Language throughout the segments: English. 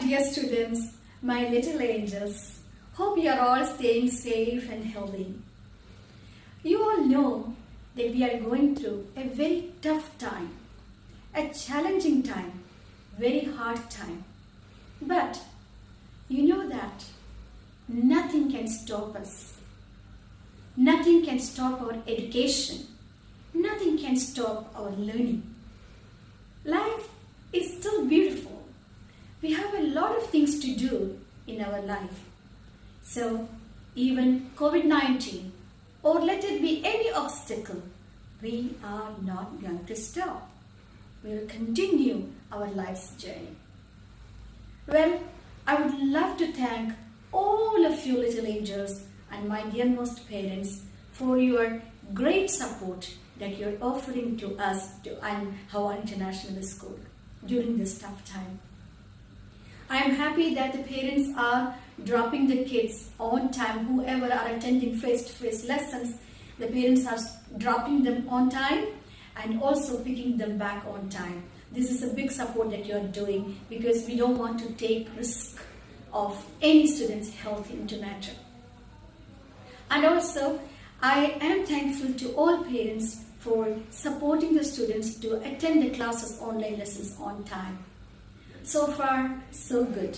dear students, my little angels. Hope you are all staying safe and healthy. You all know that we are going through a very tough time, a challenging time, very hard time. But you know that nothing can stop us. Nothing can stop our education. Nothing can stop our learning. Life is still beautiful. We have a lot of things to do in our life. So even COVID-19 or let it be any obstacle, we are not going to stop. We will continue our life's journey. Well, I would love to thank all of you little angels and my dearmost parents for your great support that you're offering to us to our international school during this tough time. I am happy that the parents are dropping the kids on time. Whoever are attending face-to-face lessons, the parents are dropping them on time and also picking them back on time. This is a big support that you are doing because we don't want to take risk of any student's health into matter. And also, I am thankful to all parents for supporting the students to attend the classes online lessons on time. So far, so good.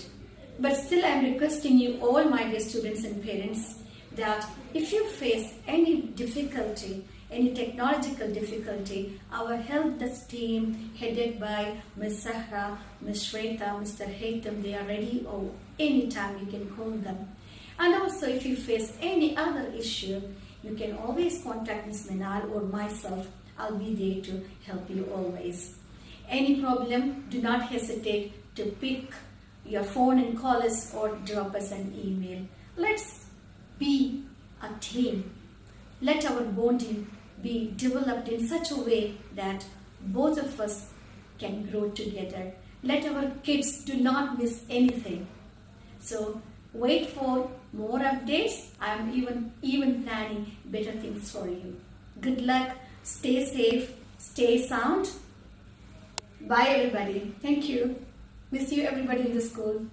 But still I am requesting you all my dear students and parents that if you face any difficulty, any technological difficulty, our help desk team headed by Ms. Sahra, Ms. Shweta, Mr. Haitam, they are ready or anytime you can call them. And also if you face any other issue, you can always contact Ms. Minal or myself. I'll be there to help you always. Any problem, do not hesitate to pick your phone and call us or drop us an email. Let's be a team. Let our bonding be developed in such a way that both of us can grow together. Let our kids do not miss anything. So wait for more updates. I am even planning better things for you. Good luck. Stay safe. Stay sound. Bye everybody. Thank you. Miss you everybody in the school.